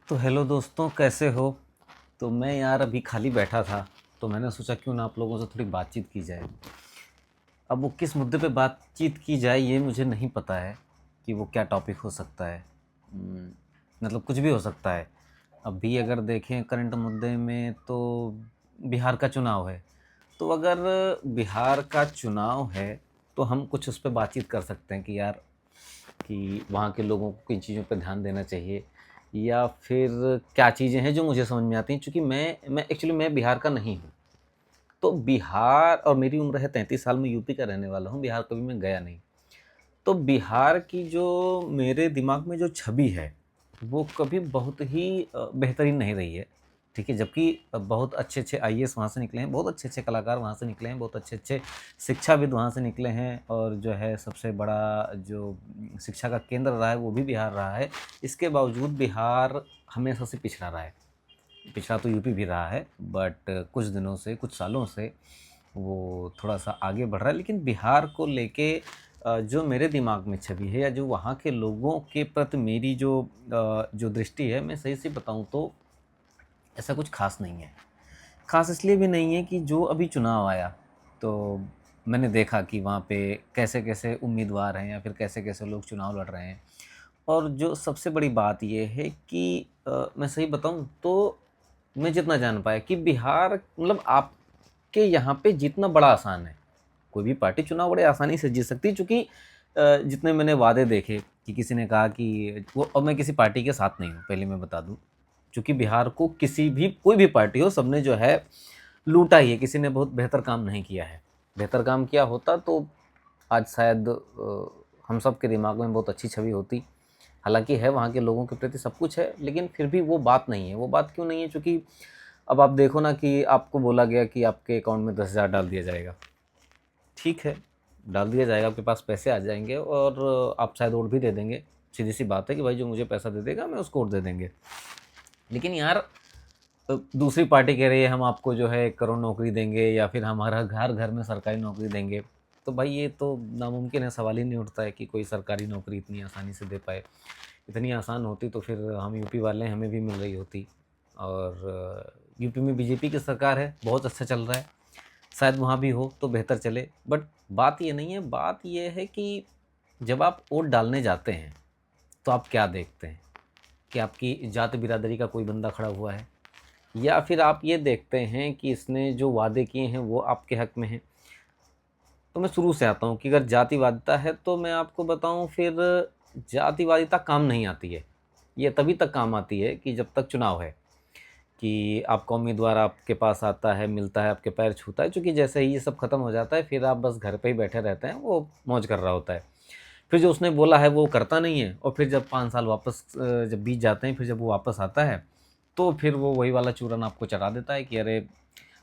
तो हेलो दोस्तों, कैसे हो? तो मैं यार अभी खाली बैठा था, तो मैंने सोचा क्यों ना आप लोगों से थोड़ी बातचीत की जाए। अब वो किस मुद्दे पे बातचीत की जाए ये मुझे नहीं पता है कि वो क्या टॉपिक हो सकता है। मतलब कुछ भी हो सकता है। अभी अगर देखें करंट मुद्दे में तो बिहार का चुनाव है। तो अगर बिहार का चुनाव है तो हम कुछ उस पे बातचीत कर सकते हैं कि यार कि वहाँ के लोगों को किन चीज़ों पे ध्यान देना चाहिए या फिर क्या चीज़ें हैं जो मुझे समझ में आती हैं, चूँकि मैं एक्चुअली मैं बिहार का नहीं हूँ। तो बिहार और मेरी उम्र है 33 साल, मैं यूपी का रहने वाला हूँ, बिहार कभी मैं गया नहीं। तो बिहार की जो मेरे दिमाग में जो छवि है, वो कभी बहुत ही बेहतरीन नहीं रही है, ठीक है? जबकि बहुत अच्छे-अच्छे आईएएस वहाँ से निकले हैं, बहुत अच्छे-अच्छे कलाकार वहाँ से निकले हैं, बहुत अच्छे-अच्छे शिक्षाविद वहाँ से निकले हैं और जो है सबसे बड़ा जो शिक्षा का केंद्र रहा है, वो भी बिहार रहा है। इसके बावजूद बिहार हमेशा से पिछड़ा रहा है। पिछड़ा तो यूपी भी रहा है, बट कुछ दिनों से, कुछ सालों से वो थोड़ा-सा आगे बढ़ रहा है। लेकिन बिहार को लेके जो मेरे दिमाग में छवि है या जो वहाँ के लोगों के प्रति मेरी जो दृष्टि है, मैं सही से बताऊँ तो ऐसा कुछ ख़ास नहीं है। ख़ास इसलिए भी नहीं है कि जो अभी चुनाव आया, तो मैंने देखा कि वहाँ पे कैसे-कैसे उम्मीदवार हैं या फिर कैसे-कैसे लोग चुनाव लड़ रहे हैं। और जो सबसे बड़ी बात ये है कि मैं सही बताऊँ तो मैं जितना जान पाया कि बिहार मतलब आपके यहाँ पे जीतना बड़ा आसान है। कोई भी पार्टी चुनाव बड़े आसानी से जीत सकती है, चूँकि जितने मैंने वादे देखे कि किसी ने कहा कि वो, और मैं किसी पार्टी के साथ नहीं हूँ, पहले मैं बता दूँ। चूँकि बिहार को किसी भी कोई भी पार्टी हो, सबने जो है लूटा ही है, किसी ने बहुत बेहतर काम नहीं किया है। बेहतर काम किया होता तो आज शायद हम सब के दिमाग में बहुत अच्छी छवि होती। हालाँकि है, वहाँ के लोगों के प्रति सब कुछ है, लेकिन फिर भी वो बात नहीं है। वो बात क्यों नहीं है? चूँकि अब आप देखो ना कि आपको बोला गया कि आपके अकाउंट में 10,000 डाल दिया जाएगा। ठीक है, डाल दिया जाएगा, आपके पास पैसे आ जाएँगे और आप शायद वोट भी दे देंगे। सीधी-सी बात है कि भाई जो मुझे पैसा दे देगा, मैं उसको वोट दे देंगे। लेकिन यार दूसरी पार्टी कह रही है हम आपको जो है 1 करोड़ नौकरी देंगे या फिर हमारा घर-घर में सरकारी नौकरी देंगे। तो भाई ये तो नामुमकिन है, सवाल ही नहीं उठता है कि कोई सरकारी नौकरी इतनी आसानी से दे पाए। इतनी आसान होती तो फिर हम यूपी वाले हैं, हमें भी मिल रही होती। और यूपी में बीजेपी की सरकार है, बहुत अच्छा चल रहा है। शायद वहाँ भी हो तो बेहतर चले। बट बात ये नहीं है, बात ये है कि जब आप वोट डालने जाते हैं, तो आप क्या देखते हैं? कि आपकी जात बिरादरी का कोई बंदा खड़ा हुआ है? या फिर आप ये देखते हैं कि इसने जो वादे किए हैं वो आपके हक में हैं? तो मैं शुरू से आता हूँ कि अगर जातिवादिता है तो मैं आपको बताऊँ फिर जातिवादिता काम नहीं आती है। ये तभी तक काम आती है कि जब तक चुनाव है, कि आपका उम्मीदवार आपके पास आता है, मिलता है, आपके पैर छूता है। चूँकि जैसे ही ये सब खत्म हो जाता है फिर आप बस घर पे ही बैठे रहते हैं, वो मौज कर रहा होता है। फिर जो उसने बोला है वो करता नहीं है और फिर जब 5 साल वापस जब बीत जाते हैं, फिर जब वो वापस आता है, तो फिर वो वही वाला चूरन आपको चढ़ा देता है कि अरे!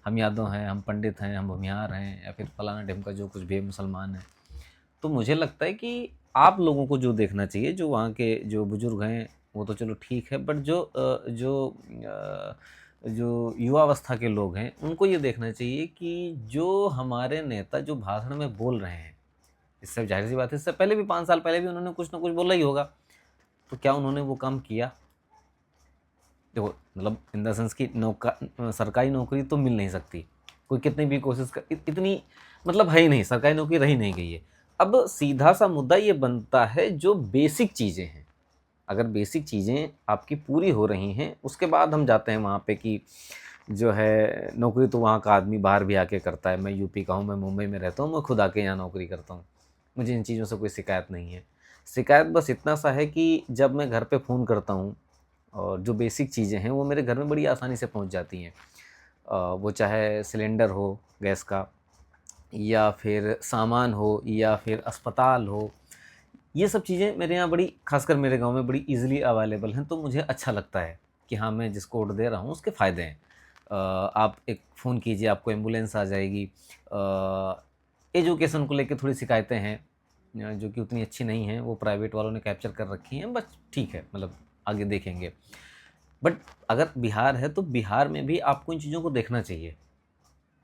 हम यादव हैं, हम पंडित हैं, हम भूमिहार हैं या फिर फलाना-ढिमका जो कुछ भी है, मुसलमान हैं। तो मुझे लगता है कि आप लोगों को जो देखना चाहिए, जो वहाँ के जो बुज़ुर्ग हैं, वो तो चलो ठीक है, बट जो युवावस्था के लोग हैं, उनको ये देखना चाहिए कि जो हमारे नेता जो भाषण में बोल रहे हैं, इससे ज़ाहिर-सी बात है, इससे पहले भी 5 साल पहले भी उन्होंने कुछ न कुछ बोला ही होगा। तो क्या उन्होंने वो काम किया? देखो, मतलब इन द सेंस कि सरकारी नौकरी तो मिल नहीं सकती। कोई कितनी भी कोशिश कर इतनी मतलब है ही नहीं, सरकारी नौकरी रही नहीं गई है। अब सीधा-सा मुद्दा ये बनता है जो बेसिक चीज़ें हैं। अगर बेसिक चीज़ें आपकी पूरी हो रही हैं, उसके बाद हम जाते हैं वहाँ पे कि जो है नौकरी तो वहाँ का आदमी बाहर भी आके करता है। मैं यूपी का हूँ, मैं मुंबई में रहता हूँ, मैं खुद आके यहाँ नौकरी करता हूँ। मुझे इन चीज़ों से कोई शिकायत नहीं है। शिकायत बस इतना सा है कि जब मैं घर पे फ़ोन करता हूँ और जो बेसिक चीज़ें हैं वो मेरे घर में बड़ी आसानी से पहुँच जाती हैं। वो चाहे सिलेंडर हो गैस का या फिर सामान हो या फिर अस्पताल हो, ये सब चीज़ें मेरे यहाँ बड़ी, ख़ासकर मेरे गाँव में बड़ी ईज़िली अवेलेबल हैं, तो मुझे अच्छा लगता है कि हाँ, मैं जिसको वोट दे रहा हूँ उसके फ़ायदे हैं। आप एक फ़ोन कीजिए, आपको एम्बुलेंस आ जाएगी। एजुकेशन को लेके थोड़ी शिकायतें हैं जो कि उतनी अच्छी नहीं हैं, वो प्राइवेट वालों ने कैप्चर कर रखी हैं, बस ठीक है, मतलब आगे देखेंगे। बट अगर बिहार है, तो बिहार में भी आपको इन चीज़ों को देखना चाहिए।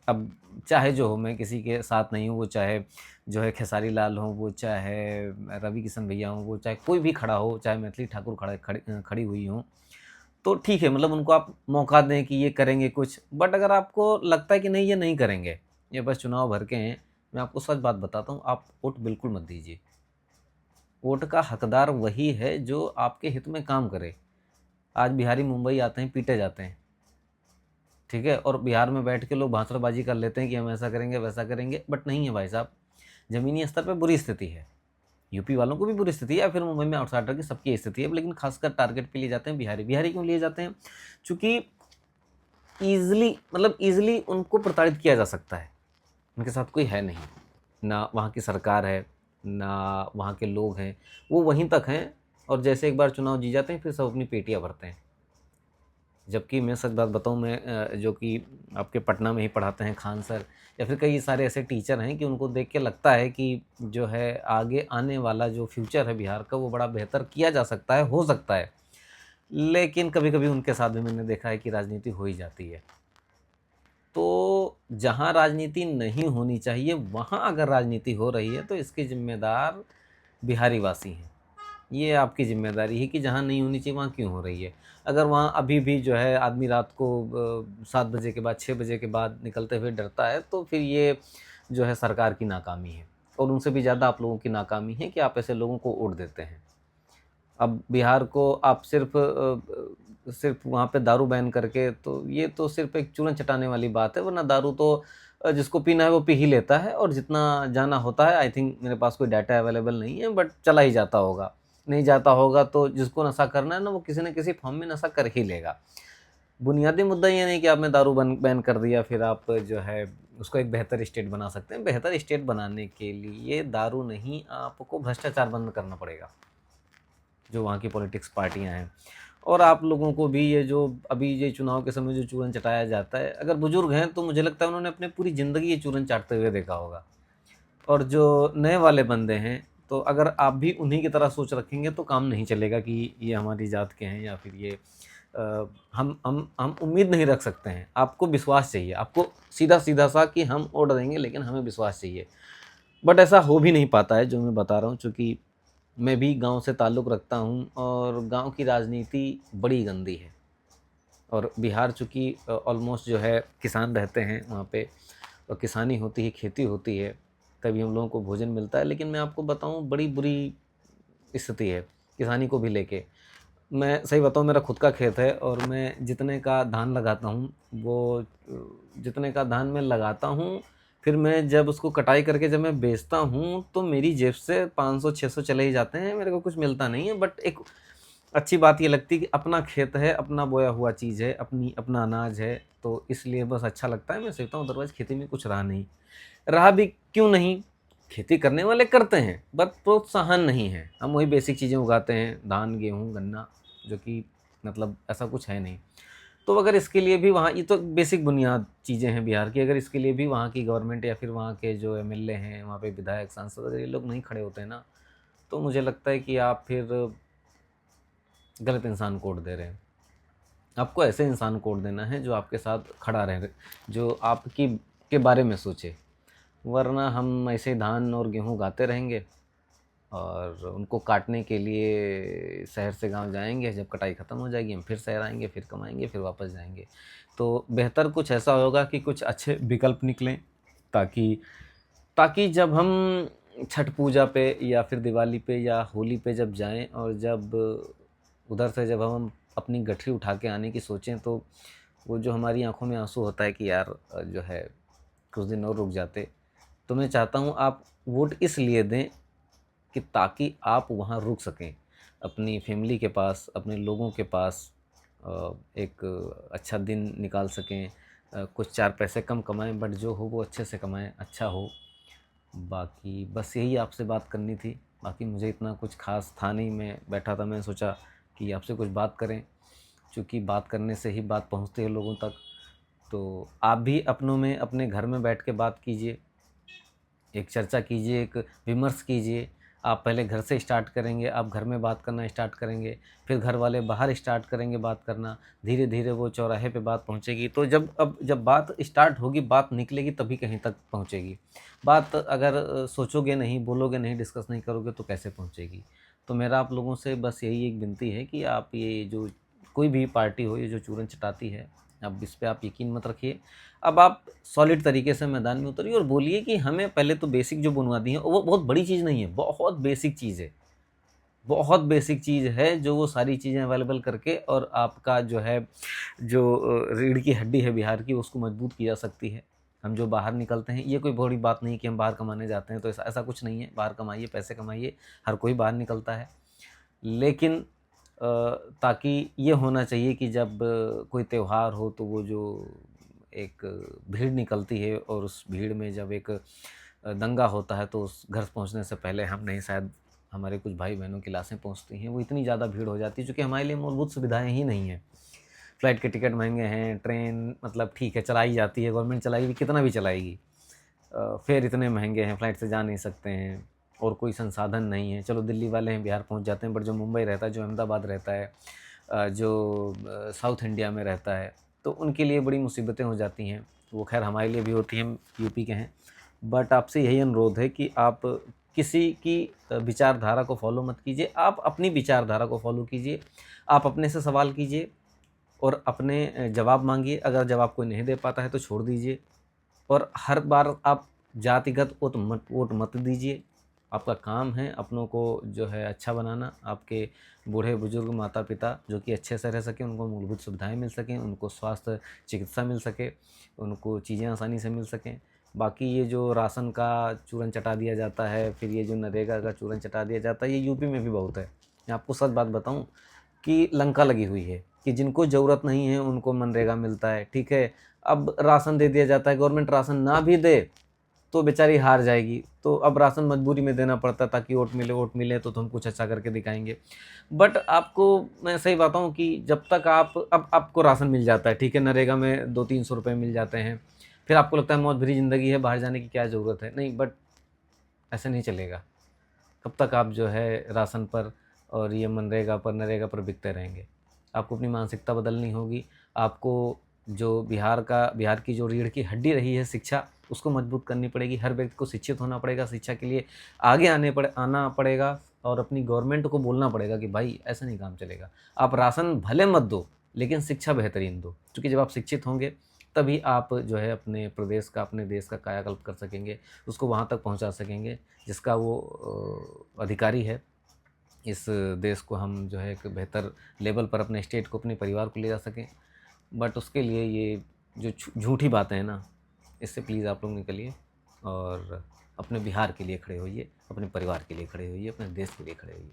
अब चाहे जो हो, मैं किसी के साथ नहीं हूँ, वो चाहे जो है खेसारी लाल हों, वो चाहे रवि किशन भैया हों, वो चाहे कोई भी खड़ा हो, चाहे मैथिली ठाकुर खड़ी हुई हों, तो ठीक है, मतलब उनको आप मौका दें कि ये करेंगे कुछ, बट अगर आपको लगता है कि नहीं ये नहीं करेंगे, ये बस चुनाव भर के हैं, मैं आपको सच बात बताता हूँ, आप वोट बिल्कुल मत दीजिए। वोट का हकदार वही है जो आपके हित में काम करे। आज बिहारी मुंबई आते हैं, पीटे जाते हैं, ठीक है, और बिहार में बैठ के लोग भाषणबाजी कर लेते हैं कि हम ऐसा करेंगे वैसा करेंगे, बट नहीं है भाई साहब। ज़मीनी स्तर पे बुरी स्थिति है, यूपी वालों को भी बुरी स्थिति है, या फिर मुंबई में आउटसाइडर की सबकी स्थिति है, लेकिन खासकर टारगेट पे लिए जाते हैं बिहारी। बिहारी क्यों लिए जाते हैं? चूँकि ईज़िली उनको प्रताड़ित किया जा सकता है, उनके साथ कोई है नहीं, ना वहाँ की सरकार है, ना वहाँ के लोग हैं, वो वहीं तक हैं, और जैसे एक बार चुनाव जीत जाते हैं फिर सब अपनी पेटियाँ भरते हैं। जबकि मैं सच बात बताऊँ, मैं जो कि आपके पटना में ही पढ़ाते हैं खान सर, या फिर कई सारे ऐसे टीचर हैं कि उनको देख के लगता है कि जो है आगे आने वाला जो फ्यूचर है बिहार का वो बड़ा बेहतर किया जा सकता है, हो सकता है। लेकिन कभी-कभी उनके साथ भी मैंने देखा है कि राजनीति हो ही जाती है। तो जहाँ राजनीति नहीं होनी चाहिए वहाँ अगर राजनीति हो रही है तो इसके ज़िम्मेदार बिहारी वासी हैं। ये आपकी ज़िम्मेदारी है कि जहाँ नहीं होनी चाहिए वहाँ क्यों हो रही है। अगर वहाँ अभी भी जो है आदमी रात को 7 बजे के बाद 6 बजे के बाद निकलते हुए डरता है, तो फिर ये जो है सरकार की नाकामी है, और उनसे भी ज़्यादा आप लोगों की नाकामी है कि आप ऐसे लोगों को वोट देते हैं। अब बिहार को आप सिर्फ वहाँ पे दारू बैन करके, तो ये तो सिर्फ एक चूरन चटाने वाली बात है, वरना दारू तो जिसको पीना है वो पी ही लेता है, और जितना जाना होता है, आई थिंक मेरे पास कोई डाटा अवेलेबल नहीं है, बट चला ही जाता होगा। नहीं जाता होगा तो जिसको नशा करना है ना, वो किसी न किसी फॉर्म में नशा कर ही लेगा। बुनियादी मुद्दा ये नहीं कि आपने दारू बैन कर दिया फिर आप जो है उसको एक बेहतर स्टेट बना सकते हैं। बेहतर स्टेट बनाने के लिए दारू नहीं, आपको भ्रष्टाचार बंद करना पड़ेगा, जो वहाँ की पॉलिटिक्स पार्टियाँ हैं। और आप लोगों को भी ये जो अभी ये चुनाव के समय जो चूरन चटाया जाता है, अगर बुजुर्ग हैं तो मुझे लगता है उन्होंने अपनी पूरी ज़िंदगी ये चूरन चाटते हुए देखा होगा। और जो नए वाले बंदे हैं, तो अगर आप भी उन्हीं की तरह सोच रखेंगे तो काम नहीं चलेगा कि ये हमारी जात के हैं, या फिर ये हम उम्मीद नहीं रख सकते हैं। आपको विश्वास चाहिए, आपको सीधा-सीधा सा कि हम वोट देंगे, लेकिन हमें विश्वास चाहिए। बट ऐसा हो भी नहीं पाता है जो मैं बता रहा हूँ, चूँकि मैं भी गाँव से ताल्लुक़ रखता हूँ, और गाँव की राजनीति बड़ी गंदी है। और बिहार चूँकि ऑलमोस्ट जो है किसान रहते हैं वहाँ पे, और किसानी होती है, खेती होती है, तभी हम लोगों को भोजन मिलता है। लेकिन मैं आपको बताऊँ, बड़ी बुरी स्थिति है किसानी को भी लेके। मैं सही बताऊँ, मेरा खुद का खेत है, और मैं जितने का धान लगाता हूँ, वो जितने का धान मैं लगाता हूँ, फिर मैं जब उसको कटाई करके जब मैं बेचता हूँ, तो मेरी जेब से 500-600 चले ही जाते हैं, मेरे को कुछ मिलता नहीं है। बट एक अच्छी बात ये लगती है कि अपना खेत है, अपना बोया हुआ चीज़ है, अपना अनाज है, तो इसलिए बस अच्छा लगता है। मैं सोचता हूँ अदरवाइज़ खेती में कुछ रहा नहीं। रहा भी क्यों नहीं? खेती करने वाले करते हैं, बट प्रोत्साहन नहीं है। हम वही बेसिक चीज़ें उगाते हैं, धान, गेहूँ, गन्ना, जो कि मतलब ऐसा कुछ है नहीं। तो अगर इसके लिए भी वहाँ, ये तो बेसिक बुनियाद चीज़ें हैं बिहार की, अगर इसके लिए भी वहाँ की गवर्नमेंट या फिर वहाँ के जो एमएलए हैं, वहाँ पे विधायक, सांसद, अगर ये लोग नहीं खड़े होते हैं ना, तो मुझे लगता है कि आप फिर गलत इंसान को वोट दे रहे हैं। आपको ऐसे इंसान को वोट देना है जो आपके साथ खड़ा रहे, जो आपकी के बारे में सोचे। वरना हम ऐसे धान और गेहूँ उगाते रहेंगे, और उनको काटने के लिए शहर से गांव जाएंगे। जब कटाई ख़त्म हो जाएगी हम फिर शहर आएंगे, फिर कमाएंगे, फिर वापस जाएंगे। तो बेहतर कुछ ऐसा होगा कि कुछ अच्छे विकल्प निकलें, ताकि ताकि जब हम छठ पूजा पे या फिर दिवाली पे या होली पे जब जाएं, और जब उधर से जब हम अपनी गठरी उठा के आने की सोचें, तो वो जो हमारी आंखों में आंसू होता है कि यार जो है कुछ दिन और रुक जाते। तो मैं चाहता हूँ आप वोट इसलिए दें कि ताकि आप वहाँ रुक सकें, अपनी फैमिली के पास, अपने लोगों के पास एक अच्छा दिन निकाल सकें, कुछ 4 पैसे कम कमाएं, बट जो हो वो अच्छे से कमाएं, अच्छा हो। बाकी बस यही आपसे बात करनी थी। बाकी मुझे इतना कुछ ख़ास था नहीं, मैं बैठा था, मैंने सोचा कि आपसे कुछ बात करें, क्योंकि बात करने से ही बात पहुँचती है लोगों तक। तो आप भी अपनों में अपने घर में बैठ के बात कीजिए, एक चर्चा कीजिए, एक विमर्श कीजिए। आप पहले घर से स्टार्ट करेंगे, आप घर में बात करना स्टार्ट करेंगे, फिर घर वाले बाहर स्टार्ट करेंगे बात करना, धीरे धीरे वो चौराहे पे बात पहुंचेगी। तो जब बात स्टार्ट होगी, बात निकलेगी, तभी कहीं तक पहुंचेगी। बात अगर सोचोगे नहीं, बोलोगे नहीं, डिस्कस नहीं करोगे तो कैसे पहुंचेगी। तो मेरा आप लोगों से बस यही एक विनती है कि आप ये जो कोई भी पार्टी हो ये जो चूरन चटाती है, अब इस पे आप यकीन मत रखिए। अब आप सॉलिड तरीके से मैदान में उतरिए और बोलिए कि हमें पहले तो बेसिक जो बुनियादी है, वो बहुत बड़ी चीज़ नहीं है, बहुत बेसिक चीज़ है, बहुत बेसिक चीज़ है, जो वो सारी चीज़ें अवेलेबल करके और आपका जो है जो रीढ़ की हड्डी है बिहार की, उसको मजबूत की जा सकती है। हम जो बाहर निकलते हैं, ये कोई बड़ी बात नहीं कि हम बाहर कमाने जाते हैं, तो ऐसा ऐसा कुछ नहीं है। बाहर कमाइए, पैसे कमाइए, हर कोई बाहर निकलता है। लेकिन ताकि ये होना चाहिए कि जब कोई त्यौहार हो तो वो जो एक भीड़ निकलती है और उस भीड़ में जब एक दंगा होता है, तो उस घर पहुंचने से पहले हम नहीं, शायद हमारे कुछ भाई बहनों की लाशें पहुंचती हैं, वो इतनी ज़्यादा भीड़ हो जाती है क्योंकि हमारे लिए मूलभूत सुविधाएं ही नहीं हैं। फ़्लाइट के टिकट महंगे हैं, ट्रेन मतलब ठीक है चलाई जाती है, गवर्नमेंट चलाएगी, कितना भी चलाएगी, फेयर इतने महंगे हैं, फ़्लाइट से जा नहीं सकते हैं और कोई संसाधन नहीं है। चलो दिल्ली वाले हैं बिहार पहुंच जाते हैं, बट जो मुंबई रहता है, जो अहमदाबाद रहता है, जो साउथ इंडिया में रहता है, तो उनके लिए बड़ी मुसीबतें हो जाती हैं। वो खैर हमारे लिए भी होती हैं, यूपी के हैं। बट आपसे यही अनुरोध है कि आप किसी की विचारधारा को फॉलो मत कीजिए, आप अपनी विचारधारा को फॉलो कीजिए। आप अपने से सवाल कीजिए और अपने जवाब मांगिए। अगर जवाब कोई नहीं दे पाता है तो छोड़ दीजिए। और हर बार आप जातिगत वोट मत दीजिए। आपका काम है अपनों को जो है अच्छा बनाना, आपके बूढ़े बुजुर्ग माता पिता जो कि अच्छे से रह सकें, उनको मूलभूत सुविधाएं मिल सकें, उनको स्वास्थ्य चिकित्सा मिल सके, उनको चीज़ें आसानी से मिल सकें। बाकी ये जो राशन का चूरन चटा दिया जाता है, फिर ये जो नरेगा का चूरन चटा दिया जाता है, ये यूपी में भी बहुत है। मैं आपको सच बात बताऊं कि लंका लगी हुई है कि जिनको ज़रूरत नहीं है उनको मनरेगा मिलता है, ठीक है। अब राशन दे दिया जाता है, गवर्नमेंट राशन ना भी दे तो बेचारी हार जाएगी, तो अब राशन मजबूरी में देना पड़ता है ताकि वोट मिले तो हम कुछ अच्छा करके दिखाएंगे। बट आपको मैं सही बताऊं कि जब तक अब आपको राशन मिल जाता है, ठीक है, नरेगा में 200-300 रुपये मिल जाते हैं, फिर आपको लगता है मौत भरी ज़िंदगी है, बाहर जाने की क्या ज़रूरत है। नहीं, बट ऐसे नहीं चलेगा। कब तक आप जो है राशन पर और ये मनरेगा पर नरेगा पर बिकते रहेंगे। आपको अपनी मानसिकता बदलनी होगी। आपको जो बिहार की जो रीढ़ की हड्डी रही है शिक्षा, उसको मजबूत करनी पड़ेगी। हर व्यक्ति को शिक्षित होना पड़ेगा, शिक्षा के लिए आगे आना पड़ेगा और अपनी गवर्नमेंट को बोलना पड़ेगा कि भाई ऐसा नहीं काम चलेगा। आप राशन भले मत दो, लेकिन शिक्षा बेहतरीन दो, क्योंकि जब आप शिक्षित होंगे तभी आप जो है अपने प्रदेश का, अपने देश का कायाकल्प कर सकेंगे, उसको वहाँ तक पहुँचा सकेंगे जिसका वो अधिकारी है। इस देश को हम जो है एक बेहतर लेवल पर, अपने स्टेट को, अपने परिवार को ले जा सकें। बट उसके लिए ये जो झूठी बातें हैं ना, इससे प्लीज़ आप लोग निकलिए और अपने बिहार के लिए खड़े होइए, अपने परिवार के लिए खड़े होइए, अपने देश के लिए खड़े होइए।